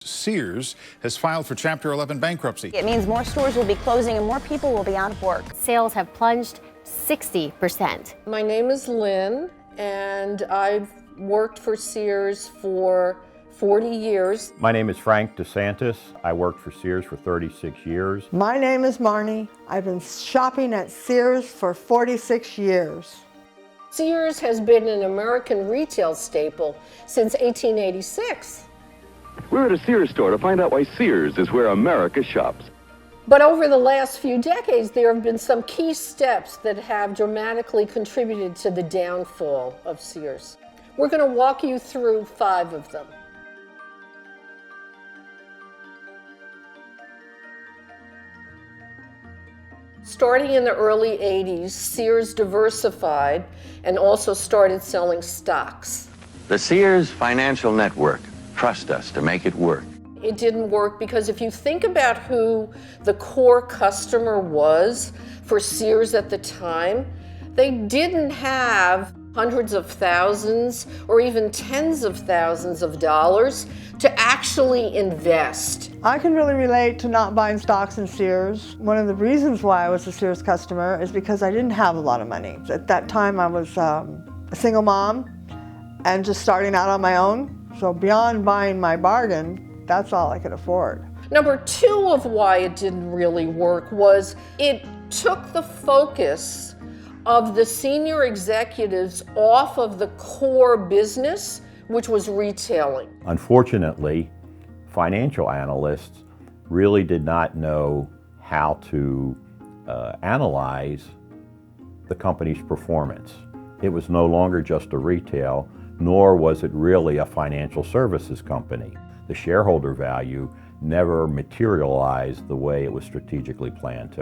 Sears has filed for Chapter 11 bankruptcy. It means more stores will be closing and more people will be out of work. Sales have plunged 60%. My name is Lynn, and I've worked for Sears for 40 years. My name is Frank DeSantis. I worked for Sears for 36 years. My name is Marnie. I've been shopping at Sears for 46 years. Sears has been an American retail staple since 1886. We're at a Sears store to find out why Sears is where America shops. But over the last few decades, there have been some key steps that have dramatically contributed to the downfall of Sears. We're going to walk you through 5 of them. Starting in the early 80s, Sears diversified and also started selling stocks. The Sears Financial Network. Trust us to make it work. It didn't work because if you think about who the core customer was for Sears at the time, they didn't have hundreds of thousands or even tens of thousands of dollars to actually invest. I can really relate to not buying stocks in Sears. One of the reasons why I was a Sears customer is because I didn't have a lot of money. At that time I was a single mom and just starting out on my own. So beyond buying my bargain, that's all I could afford. Number 2 of why it didn't really work was it took the focus of the senior executives off of the core business, which was retailing. Unfortunately, financial analysts really did not know how to analyze the company's performance. It was no longer just a retail, nor was it really a financial services company. The shareholder value never materialized the way it was strategically planned to.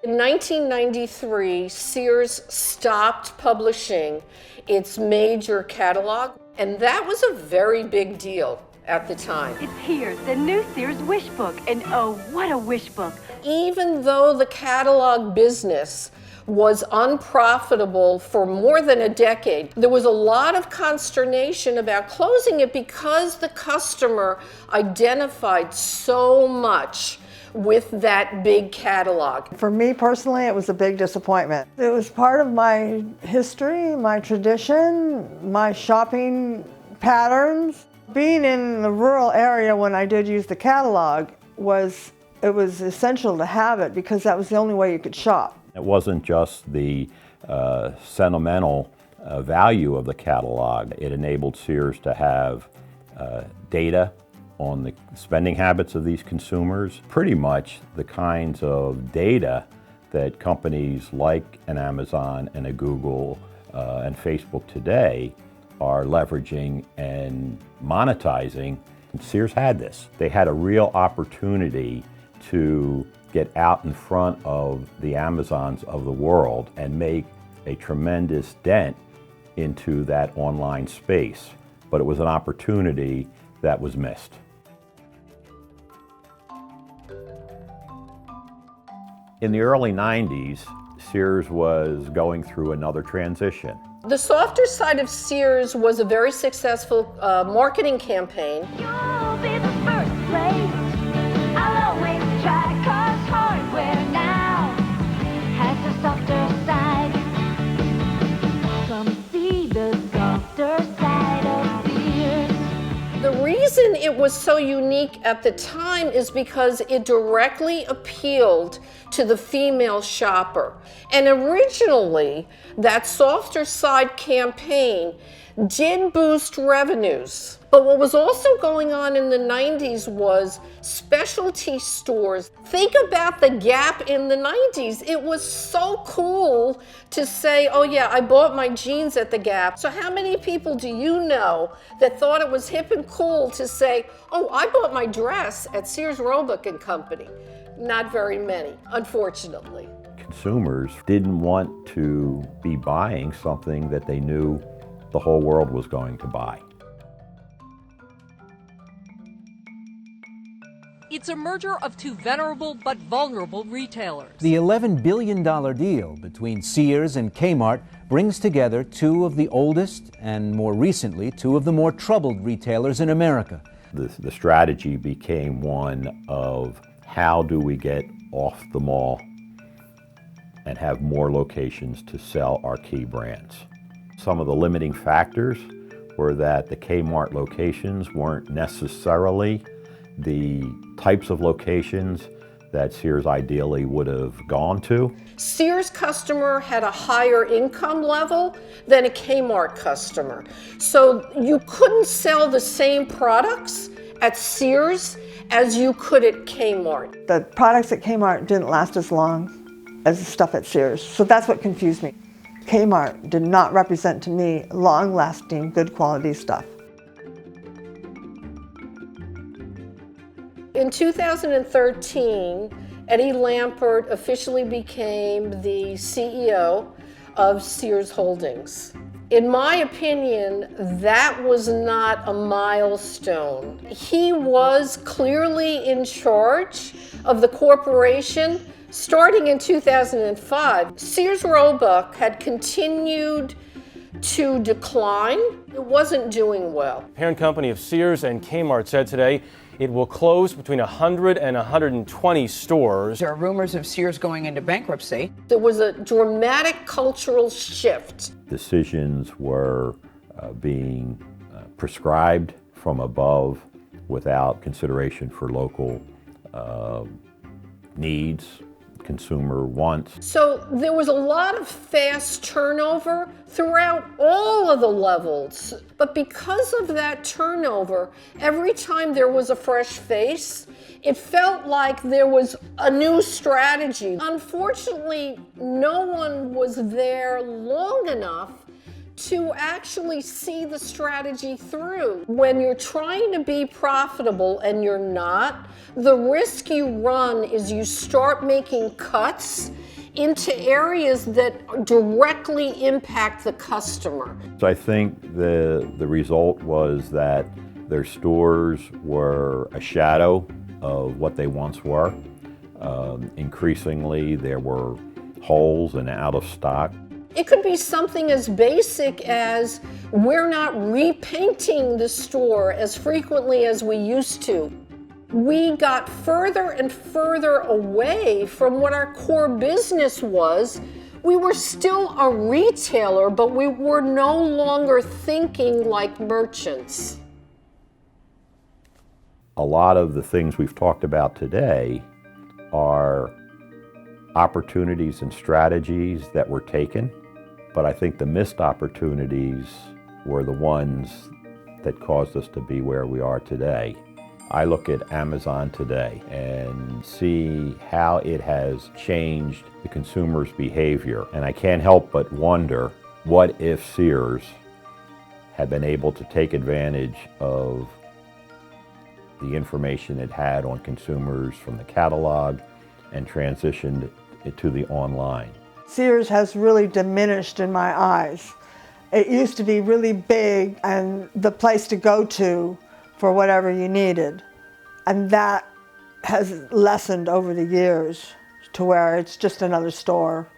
In 1993, Sears stopped publishing its major catalog, and that was a very big deal at the time. It's here, the new Sears wish book, and oh, what a wish book. Even though the catalog business was unprofitable for more than a decade, there was a lot of consternation about closing it because the customer identified so much with that big catalog. For me personally, it was a big disappointment. It was part of my history, my tradition, my shopping patterns. Being in the rural area when I did use the catalog was essential to have it because that was the only way you could shop. It wasn't just the sentimental value of the catalog. It enabled Sears to have data on the spending habits of these consumers. Pretty much the kinds of data that companies like an Amazon and a Google and Facebook today are leveraging and monetizing. And Sears had this. They had a real opportunity to get out in front of the Amazons of the world and make a tremendous dent into that online space. But it was an opportunity that was missed. In the early 90s, Sears was going through another transition. The softer side of Sears was a very successful marketing campaign. You'll be the first place. I'll always try, 'cause hardware now has a softer side. Come see the softer side of Sears. The reason it was so unique at the time is because it directly appealed to the female shopper. And originally, that softer side campaign did boost revenues. But what was also going on in the 90s was specialty stores. Think about the Gap in the 90s. It was so cool to say, oh yeah, I bought my jeans at the Gap. So how many people do you know that thought it was hip and cool to say, oh, I bought my dress at Sears Roebuck and Company? Not very many, unfortunately. Consumers didn't want to be buying something that they knew the whole world was going to buy. It's a merger of two venerable but vulnerable retailers. The $11 billion deal between Sears and Kmart brings together two of the oldest and, more recently, two of the more troubled retailers in America. The strategy became one of how do we get off the mall and have more locations to sell our key brands. Some of the limiting factors were that the Kmart locations weren't necessarily the types of locations that Sears ideally would have gone to. Sears customer had a higher income level than a Kmart customer. So you couldn't sell the same products at Sears as you could at Kmart. The products at Kmart didn't last as long as the stuff at Sears, so that's what confused me. Kmart did not represent to me long-lasting, good quality stuff. In 2013, Eddie Lampert officially became the CEO of Sears Holdings. In my opinion, that was not a milestone. He was clearly in charge of the corporation starting in 2005. Sears Roebuck had continued to decline. It wasn't doing well. Parent company of Sears and Kmart said today it will close between 100 and 120 stores. There are rumors of Sears going into bankruptcy. There was a dramatic cultural shift. Decisions were being prescribed from above without consideration for local needs, consumer wants. So there was a lot of fast turnover throughout all of the levels. But because of that turnover, every time there was a fresh face, it felt like there was a new strategy. Unfortunately, no one was there long enough to actually see the strategy through. When you're trying to be profitable and you're not, the risk you run is you start making cuts into areas that directly impact the customer. So I think the result was that their stores were a shadow of what they once were. Increasingly, there were holes and out of stock. It could be something as basic as we're not repainting the store as frequently as we used to. We got further and further away from what our core business was. We were still a retailer, but we were no longer thinking like merchants. A lot of the things we've talked about today are opportunities and strategies that were taken, but I think the missed opportunities were the ones that caused us to be where we are today. I look at Amazon today and see how it has changed the consumer's behavior, and I can't help but wonder, what if Sears had been able to take advantage of the information it had on consumers from the catalog and transitioned it to the online. Sears has really diminished in my eyes. It used to be really big and the place to go to for whatever you needed. And that has lessened over the years to where it's just another store.